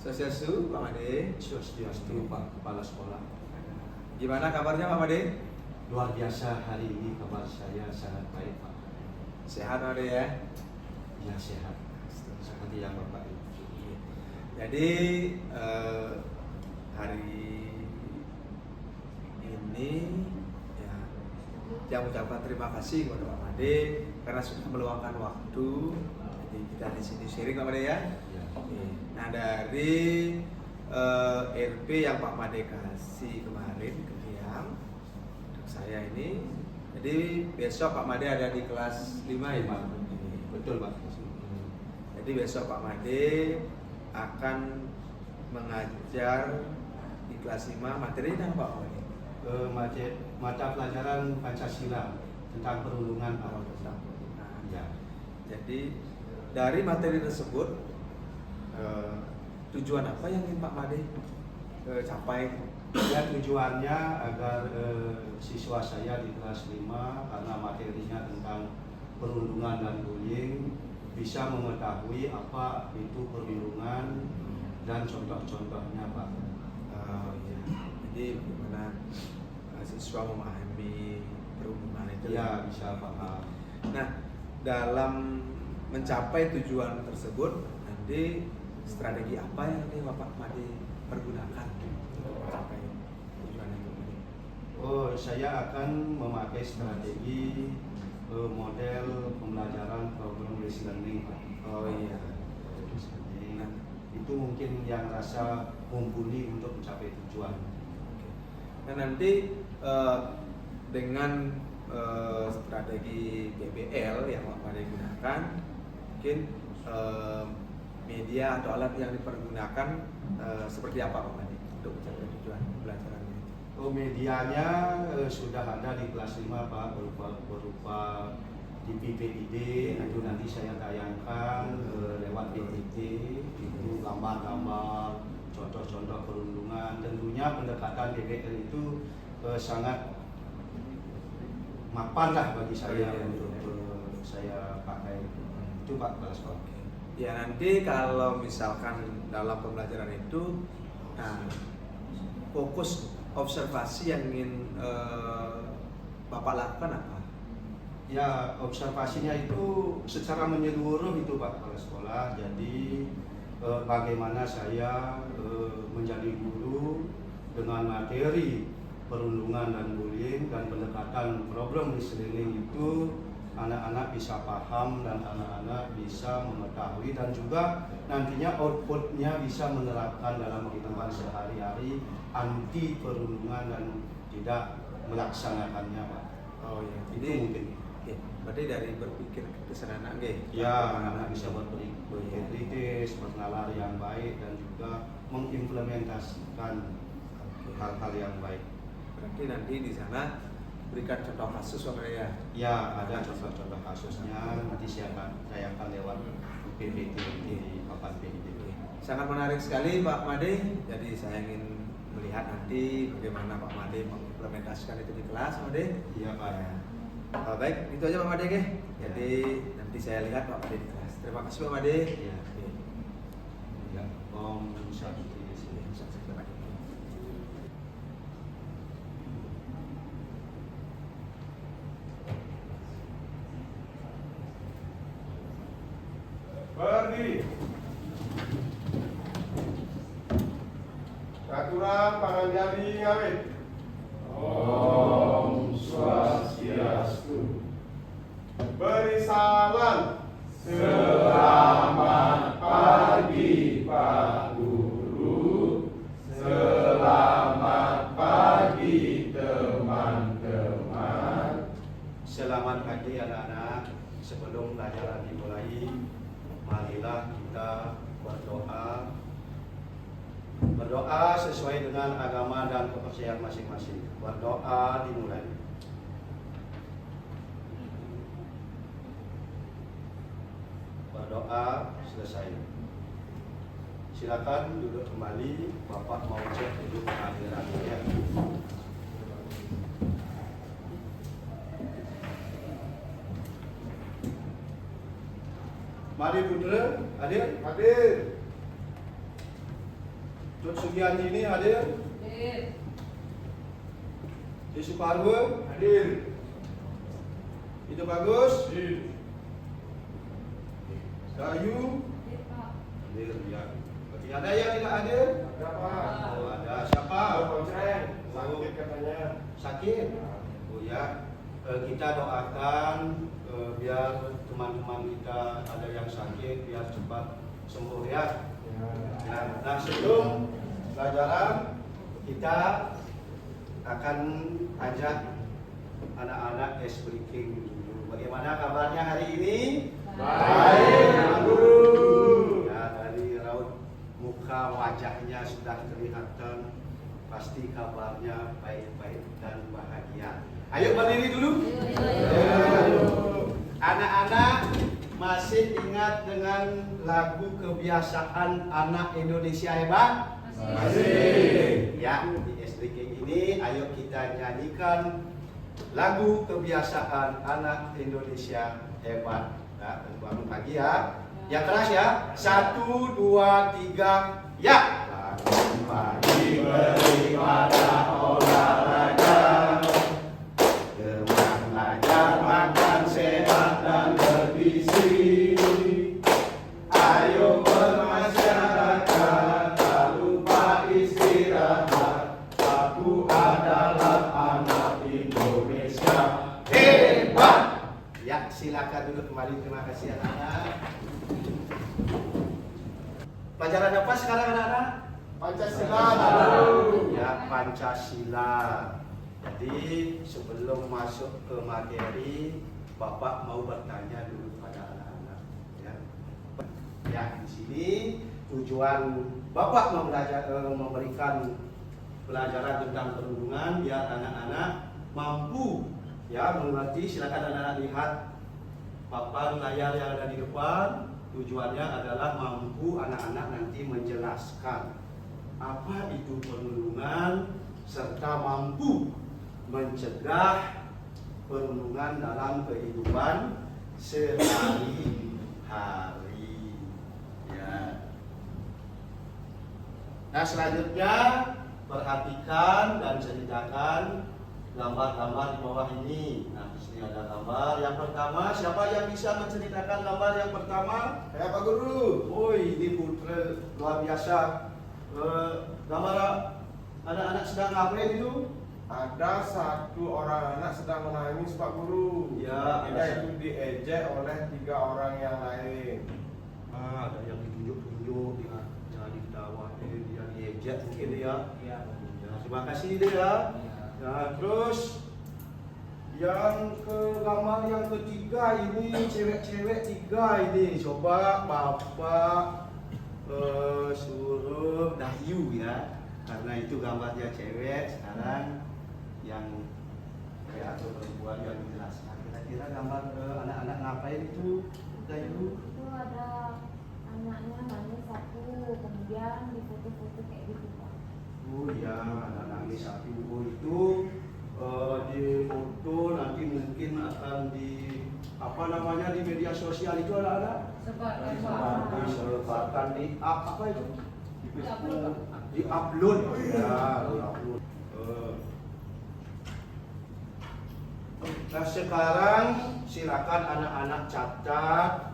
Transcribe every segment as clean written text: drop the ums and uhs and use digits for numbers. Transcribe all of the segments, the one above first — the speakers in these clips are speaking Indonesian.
Swastiastu, Pak Made. Swastiastu, Pak Kepala Sekolah. Gimana kabarnya Pak Made? Luar biasa, hari ini kabar saya sangat baik, Pak. Sehat Pak Made ya? Ya, sehat. Seperti yang Bapak ini. Jadi hari ini ya, yang mengucapkan terima kasih kepada Pak Made karena sudah meluangkan waktu. Jadi kita di sini sharing Pak Made ya. Nah dari RP yang Pak Made kasih kemarin ke Tiang untuk saya ini, jadi besok Pak Made ada di kelas 5 ya Pak? Betul Pak. Jadi besok Pak Made akan mengajar di kelas 5 materi tentang Pak Made? Mata pelajaran Pancasila tentang perundungan Pak. Ya. Jadi dari materi tersebut tujuan apa yang ingin Pak Made capai? Ya, tujuannya agar siswa saya di kelas 5 karena materinya tentang perundungan dan bullying bisa mengetahui apa itu perundungan dan contoh-contohnya Pak. Ya. Jadi bagaimana siswa memahami perundungan itu? Ya, bisa paham. Nah, dalam mencapai tujuan tersebut nanti strategi apa yang nanti Bapak Made pergunakan untuk mencapai tujuan itu? Oh, saya akan memakai strategi model pembelajaran problem based learning. Oh iya. Nah, itu mungkin yang rasa mumpuni untuk mencapai tujuan. Nah nanti dengan strategi PBL yang Pak Made gunakan, mungkin media atau alat yang dipergunakan seperti apa Pak Made untuk mencapai tujuan pembelajaran itu? Oh, medianya sudah ada di kelas 5 Pak, berupa di PPID, itu nanti saya tayangkan lewat PPT, itu gambar-gambar, contoh-contoh perundungan. Tentunya pendekatan PBL itu sangat mapan lah bagi saya untuk saya pakai. Itu Pak Kepala Sekolah. Ya nanti kalau misalkan dalam pembelajaran itu, nah fokus observasi yang ingin Bapak lakukan apa? Ya, observasinya itu secara menyeluruh itu Pak Kepala Sekolah. Jadi bagaimana saya menjadi guru dengan materi perundungan dan bullying dan pendekatan problem listening itu anak-anak bisa paham dan anak-anak bisa mengetahui dan juga nantinya outputnya bisa menerapkan dalam kehidupan sehari-hari anti perundungan dan tidak melaksanakannya Pak. Oh ya, Itu mungkin. Ya, berarti dari berpikir kritis anak ya, anak-anak bisa berpikir kritis, bernalar yang baik dan juga mengimplementasikan hal-hal yang baik. Berarti nanti di sana berikan contoh kasus Pak Made ya? Ya, ada contoh-contoh kasusnya nanti saya akan lewat PPT di papan PPT. Sangat menarik sekali Pak Made. Jadi saya ingin melihat nanti bagaimana Pak Made mengimplementasikan itu di kelas Pak Made. Iya Pak. Ya. Baik, itu aja Pak Made ya. Jadi nanti saya lihat Pak Made di kelas. Terima kasih Pak Made. Ya. Ya. Om Swastiastu. Berdiri. Katuran pangan jadi ngawit. Om Swastiastu. Beri salam. Selamat pagi Pak Guru. Selamat pagi teman-teman. Selamat pagi anak-anak. Sebelum pelajaran dimulai, marilah kita berdoa. Berdoa sesuai dengan agama dan kepercayaan masing-masing. Berdoa dimulai. Berdoa selesai. Silakan duduk kembali. Bapak mau cek dulu kehadirannya ya. Mari Putra, hadir. Hadir. Tut Sugianti ini hadir? Di Suparwo? Hadir. Itu bagus? Hadir. Dayu? Hadir ya. Berarti ada yang tidak hadir? Ada Pak. Oh, ada. Siapa? Konsen. Sakit katanya. Sakit? Oh ya. Kita doakan biar teman-teman kita ada yang sakit biar cepat sembuh ya. Nah, sebelum pelajaran kita akan ajak anak-anak S Breaking dulu. Bagaimana kabarnya hari ini? Baik, Pak Guru. Ya, dari raut muka wajahnya sudah kelihatan pasti kabarnya baik-baik dan bahagia. Ayo berdiri dulu. Anak-anak masih ingat dengan lagu kebiasaan anak Indonesia hebat? Masih. Ya, di SD King ini ayo kita nyanyikan lagu kebiasaan anak Indonesia hebat. Ya, bangun pagi ya. Yang keras ya. 1, 2, 3, ya. Bangun pagi beribadah olahraga. Gemar belajar makan sehat dan bergizi. Ayo bermasyarakat, tak lupa istirahat. Aku adalah anak Indonesia hebat. Ya, silakan duduk kembali. Terima kasih anak-anak. Pelajaran apa sekarang anak-anak? Pancasila, Pak Guru. Ya, Pancasila. Jadi sebelum masuk ke materi, Bapak mau bertanya dulu pada anak-anak. Ya, di sini tujuan Bapak memberikan pelajaran tentang perundungan biar anak-anak mampu ya mengerti. Silakan anak-anak lihat papan layar yang ada di depan. Tujuannya adalah mampu anak-anak nanti menjelaskan apa itu perundungan serta mampu mencegah perundungan dalam kehidupan sehari-hari. Ya. Nah, selanjutnya perhatikan dan ceritakan gambar-gambar di bawah ini. Nah, di sini ada gambar. Yang pertama, siapa yang bisa menceritakan gambar yang pertama? Ya Pak Guru. Oh, ini putra luar biasa. Gambar anak-anak sedang ngapain itu? Ada satu orang anak sedang menangis Pak Guru. Ya, Dia itu diejek oleh 3 orang yang lain. Ada yang ditunjuk-tunjuk, dia ditawain, dia diejek mungkin ya. Ya, terima kasih dia ya. Nah, terus yang ke gambar yang ketiga ini cewek-cewek 3 ini. Coba Bapak suruh Dayu ya, karena itu gambarnya cewek. Sekarang yang atau perempuan yang dijelaskan. Kira-kira gambar anak-anak ngapain itu Dayu? Itu ada anaknya nangis satu, kemudian difoto-foto kayak gitu Pak. Oh ya, anak nangis satu. Oh itu di foto nanti mungkin akan di apa namanya di media sosial itu ada disebarkan di apa itu? Di upload ya, di upload. Nah sekarang silakan anak-anak catat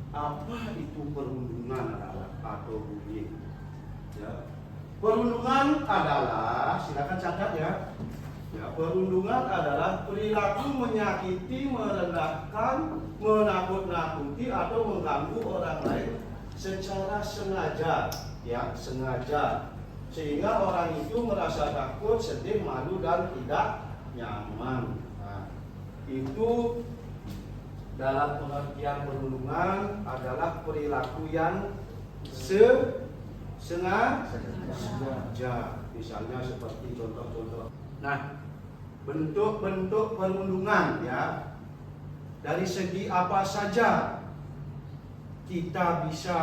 apa itu perundungan anak-anak atau bullying. Ya. Perundungan adalah, silakan catat ya. Ya, perundungan adalah perilaku menyakiti, merendahkan, menakut-nakuti atau mengganggu orang lain secara sengaja, ya, sengaja. Sehingga orang itu merasa takut, sedih, malu dan tidak nyaman. Nah, itu dalam pengertian perundungan adalah perilaku yang sengaja. Misalnya seperti contoh-contoh. Nah, bentuk-bentuk perundungan ya, dari segi apa saja kita bisa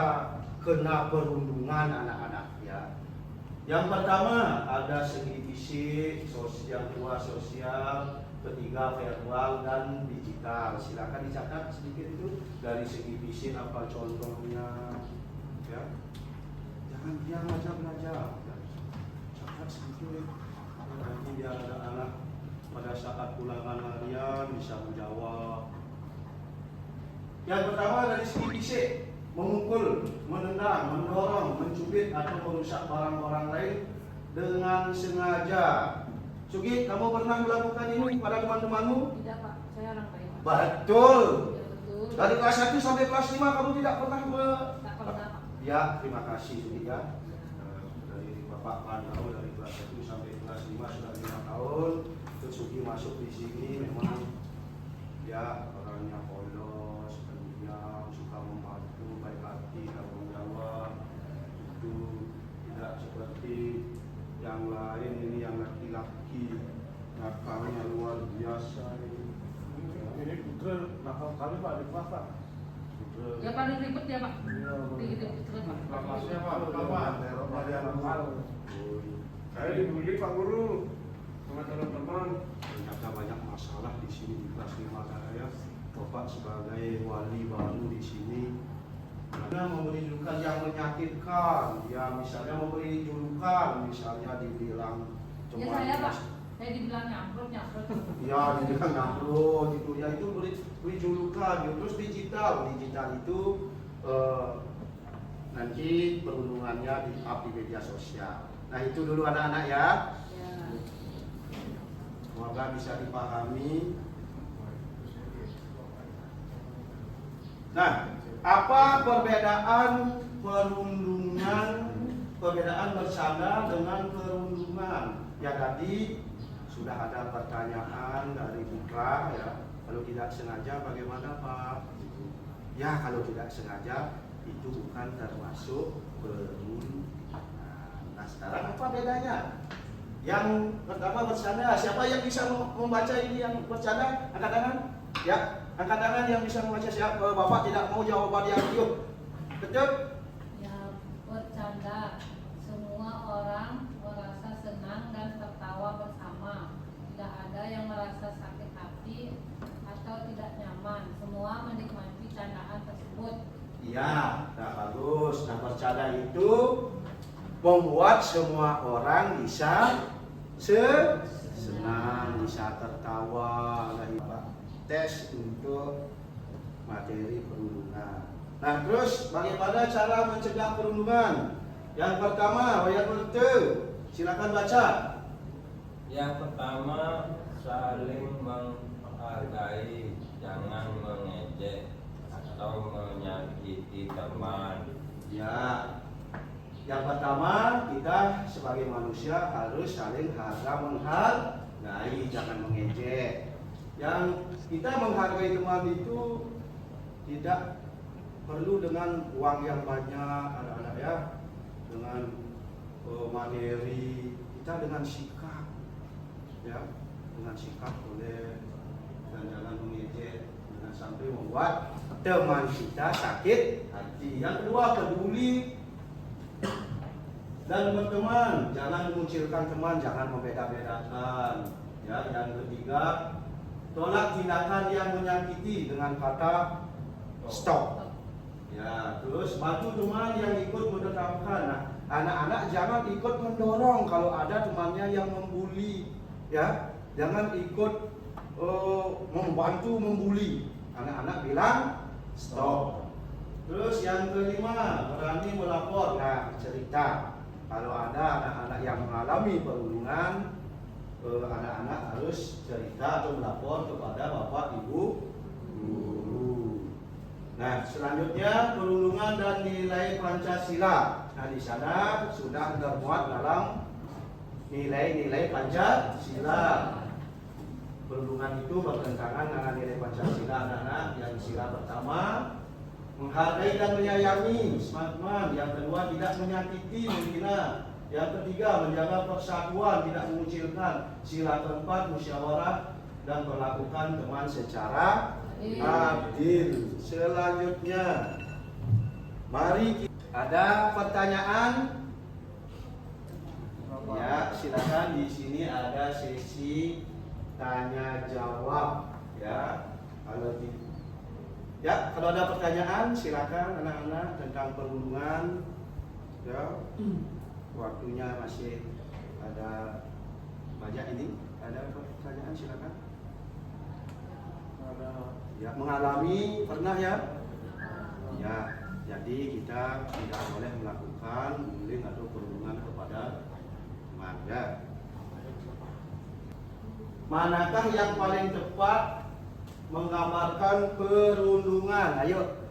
kena perundungan anak-anak ya. Yang pertama ada segi fisik, sosial, kedua sosial, ketiga verbal dan digital. Silakan dicatat sedikit itu dari segi fisik apa contohnya ya. diam aja belajar. Catat sedikit. Nanti biar ada anak pada saat ulangan harian bisa menjawab. Yang pertama dari segi fisik, memukul, menendang, mendorong, mencubit atau merusak barang orang lain dengan sengaja. Sugi, kamu pernah melakukan ini pada teman-temanmu? Tidak Pak, saya orang baik Pak. Betul. Ya betul. Dari kelas 1 sampai kelas 5 kamu tidak pernah Tak pernah Pak. Ya, terima kasih Sugi ya. Dari Bapak Pandau dari kelas 1 sampai kelas 5 sudah 5 tahun. Terus Sugi masuk di sini memang ya orangnya polos, pendiam, suka membantu, baik hati, tanggung jawab. Itu tidak seperti yang lain, ini yang laki-laki nakalnya luar biasa ini. Ini putra nakal kali Pak di kelas Pak. Ya paling ribet ya Pak. Iya, Ribet terus Pak. kelasnya Pak, Bapak, dia nakal. Saya dibully Pak Guru sama teman-teman. Ternyata banyak masalah di sini di kelas 5 saya. Bapak sebagai wali baru di sini, karena memberi julukan yang menyakitkan, ya misalnya memberi julukan, misalnya dibilang Ya saya Pak, saya dibilang nyamprut. ya dibilang nyamrut itu, ya itu beri julukan. Terus digital itu nanti perundungannya di up di media sosial. Nah itu dulu anak-anak ya. Ya. Semoga bisa dipahami. Nah, apa perbedaan perbedaan bercanda dengan perundungan? Ya tadi sudah ada pertanyaan dari Putra ya. Kalau tidak sengaja bagaimana Pak? Ya kalau tidak sengaja itu bukan termasuk perundungan. Nah sekarang apa bedanya? Yang pertama bercanda, siapa yang bisa membaca ini yang bercanda? Angkat tangan. Ya, angkat tangan yang bisa membaca. Siapa? Bapak tidak mau jawaban yang yuk. Betul? Ya bercanda. Semua orang merasa senang dan tertawa bersama. Tidak ada yang merasa sakit hati atau tidak nyaman. Semua menikmati candaan tersebut. Iya, nah bagus. Nah bercanda itu membuat semua orang bisa senang, bisa tertawa. Nah, tes untuk materi perundungan. Nah terus bagaimana cara mencegah perundungan? Yang pertama, yang silakan baca. Yang pertama, saling menghargai, jangan mengejek atau menyakiti teman. Ya, yang pertama kita sebagai manusia harus saling menghargai, jangan mengejek. Yang kita menghargai teman itu tidak perlu dengan uang yang banyak, anak-anak ya, dengan materi, kita dengan sikap, ya, dengan sikap boleh, dan jangan mengejek, jangan sampai membuat teman kita sakit hati. Yang kedua, peduli dan berteman, jangan mengucilkan teman, jangan membeda-bedakan. Ya, yang ketiga, tolak tindakan yang menyakiti dengan kata stop. Ya, terus bantu teman yang ikut menetapkan. Nah, anak-anak jangan ikut mendorong kalau ada temannya yang membuli. Ya, jangan ikut membantu membuli. Anak-anak bilang stop. Terus yang kelima, berani melapor. Nah, cerita. Kalau ada anak-anak yang mengalami perundungan, anak-anak harus cerita atau melapor kepada bapak ibu guru. Nah, selanjutnya perundungan dan nilai Pancasila. Nah, di sana sudah termuat dalam nilai-nilai Pancasila. Perundungan itu bertentangan dengan nilai Pancasila, anak-anak. Yang sila pertama, menghargai dan menyayangi teman. Yang kedua, tidak menyakiti, menghina. Yang ketiga, menjaga persatuan, tidak mengucilkan. Sila keempat, musyawarah dan perlakukan teman secara adil. Selanjutnya, mari ada pertanyaan. Ya, silakan. Di sini ada sesi tanya jawab. Ya, kalau ada pertanyaan silakan anak-anak tentang perundungan. Ya, waktunya masih ada banyak ini. Ada pertanyaan silakan. Ada Ya, mengalami pernah ya? Ya, jadi kita tidak boleh melakukan bullying atau perundungan kepada teman ya. Manakah yang paling tepat menggambarkan perundungan? Ayo.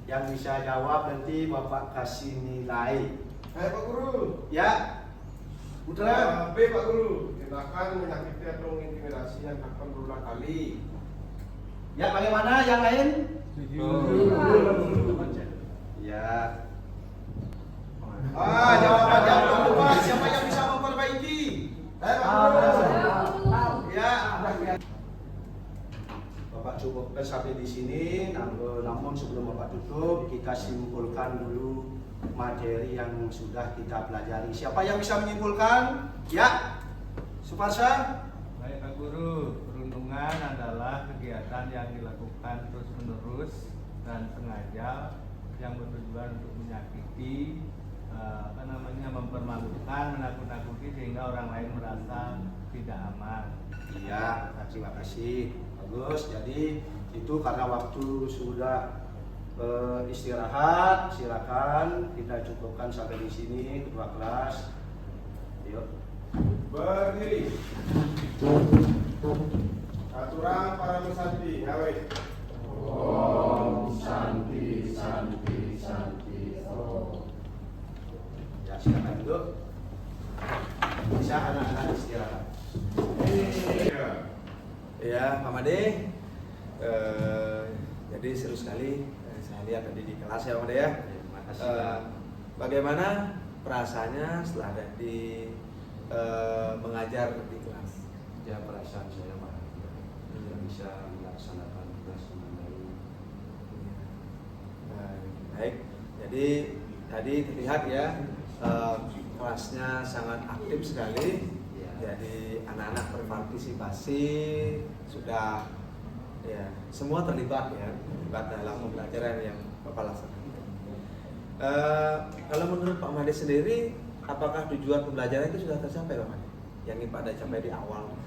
Yang bisa jawab nanti Bapak kasih nilai. Pak Guru. Ya. Putra. B Pak Guru. Tindakan menyakiti atau mengintimidasi yang akan berulang kali. Ya, bagaimana yang lain? Ya. Jawaban yang kedua, siapa yang bisa memperbaiki? Pak Guru. Ya. Bapak cukupkan sampai di sini. Namun sebelum Bapak tutup, kita simpulkan dulu materi yang sudah kita pelajari. Siapa yang bisa menyimpulkan? Ya. Suparsa. Baik Pak Guru, perundungan adalah kegiatan yang dilakukan terus-menerus dan sengaja yang bertujuan untuk menyakiti, mempermalukan, menakut-nakuti sehingga orang lain merasa tidak aman. Iya, terima kasih. Bagus. Jadi itu karena waktu sudah istirahat, silakan kita cukupkan sampai di sini kedua kelas. Yuk. Berdiri. Aturan para mesanti, ngawe. Om Santi Santi Santi Om. Ya, silakan duduk. Bisa anak-anak istirahat. Iya. Ya, Pak Made. Jadi seru sekali saya lihat tadi di kelas ya, Pak Made ya. Terima kasih. Bagaimana perasaannya setelah tadi mengajar di kelas? Ya, perasaan saya bahagia tidak bisa melaksanakan tugas dengan baik. Baik, jadi tadi terlihat ya kelasnya sangat aktif sekali. Ya. Jadi anak-anak berpartisipasi, sudah ya semua terlibat ya, terlibat dalam pembelajaran yang Bapak laksanakan. Kalau menurut Pak Made sendiri, apakah tujuan pembelajaran itu sudah tercapai Pak Made? Yang ingin Pak Made capai di awal?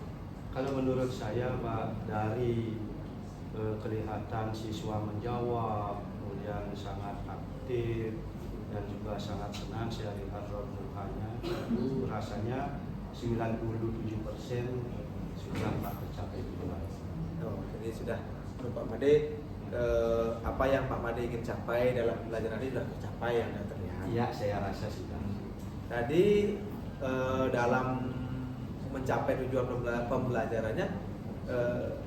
Kalau menurut saya Pak, dari kelihatan siswa menjawab, kemudian sangat aktif dan juga sangat senang, saya lihat raut mukanya, rasanya 97% sudah Pak tercapai juga. Oh, jadi sudah menurut Pak Made apa yang Pak Made ingin capai dalam pembelajaran ini sudah tercapai yang sudah terlihat. Iya, saya rasa sudah. Tadi dalam mencapai tujuan pembelajarannya,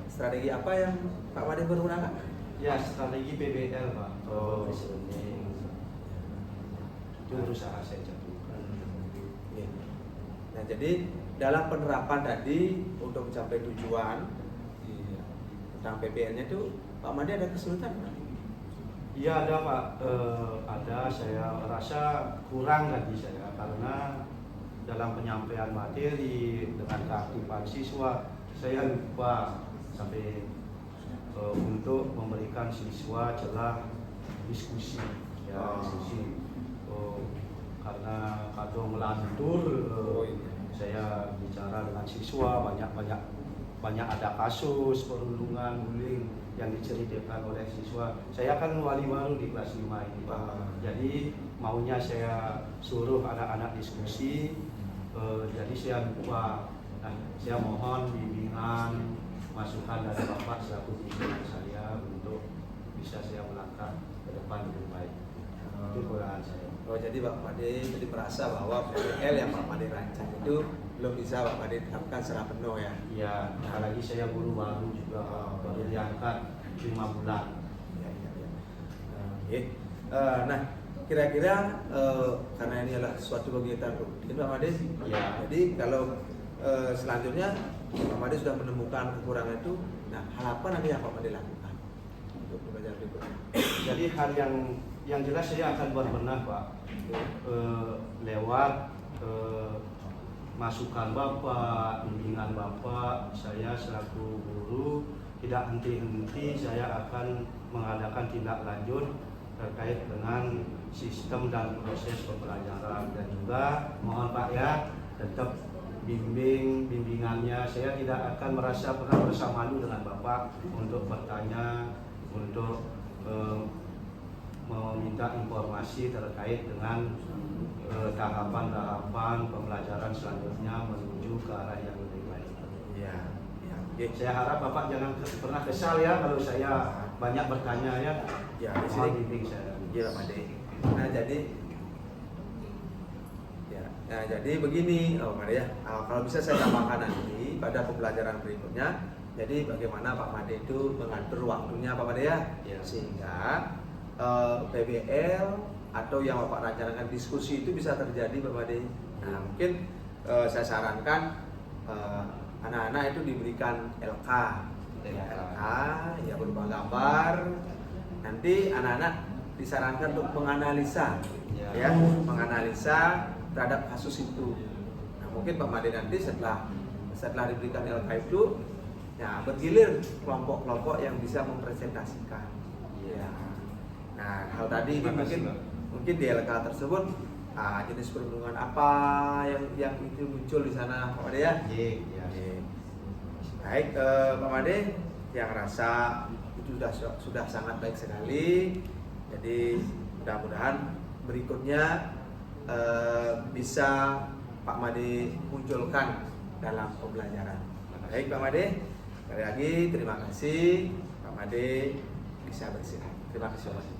strategi apa yang Pak Made bergunakan? Ya, strategi PBL Pak. Listening. Itu berusaha saya cantumkan. Ya. Nah, jadi dalam penerapan tadi untuk mencapai tujuan tentang PBL-nya itu Pak Made ada kesulitan? Iya ada Pak, ada. Saya rasa kurang tadi saya karena dalam penyampaian materi dengan keaktifan siswa saya lupa sampai untuk memberikan siswa celah diskusi ya, diskusi. Karena kadang melantur, saya bicara dengan siswa banyak ada kasus perundungan, bullying yang diceritakan oleh siswa. Saya kan wali baru di kelas 5 ini Pak. Jadi maunya saya suruh anak-anak diskusi, jadi saya lupa. Nah, saya mohon bimbingan, masukan dari Bapak selaku pimpinan saya untuk bisa saya melangkah ke depan lebih baik. Itu kekurangan saya. Oh, jadi Pak Made jadi merasa bahwa PBL yang Pak Made rancang itu belum bisa Pak Made terapkan secara penuh ya? Ya, apalagi saya guru baru juga, baru diangkat 5 bulan. Oke. Nah, kira-kira karena ini adalah suatu kegiatan rutin Pak Made, Ya. jadi kalau selanjutnya Pak Made sudah menemukan kekurangan itu, nah hal apa nanti yang Pak Made lakukan untuk pembelajaran berikutnya? Jadi hal yang jelas saya akan berbenah Pak, lewat masukan Bapak, bimbingan Bapak. Saya selaku guru tidak henti-henti saya akan mengadakan tindak lanjut terkait dengan sistem dan proses pembelajaran, dan juga mohon Pak ya tetap bimbingannya. Saya tidak akan merasa pernah merasa malu dengan Bapak untuk bertanya, untuk meminta informasi terkait dengan tahapan-tahapan pembelajaran selanjutnya menuju ke arah yang lebih baik. Iya. Ya. Oke. Saya harap Bapak jangan pernah kesal ya kalau saya banyak bertanya ya. Ya, di Mohon sini bimbing saya. Iya Pak Made. Nah jadi begini Pak Made ya. Kalau bisa saya tambahkan nanti pada pembelajaran berikutnya. Jadi bagaimana Pak Made itu mengatur waktunya Pak Made ya, Ya. sehingga PBL atau yang Bapak rencanakan diskusi itu bisa terjadi Pak Made. Nah mungkin saya sarankan anak-anak itu diberikan LK, ya berupa gambar. Nanti anak-anak disarankan untuk menganalisa, ya, menganalisa terhadap kasus itu. Nah mungkin Pak Made nanti setelah diberikan LK itu, ya bergilir kelompok-kelompok yang bisa mempresentasikan. Ya. Nah hal tadi ini mungkin di LK tersebut jenis perundungan apa yang itu muncul di sana Pak Made ya. Iya. Baik Pak Made, yang rasa itu sudah sangat baik sekali. Jadi mudah-mudahan berikutnya bisa Pak Made munculkan dalam pembelajaran. Baik Pak Made, sekali lagi terima kasih Pak Made bisa beristirahat. Terima kasih.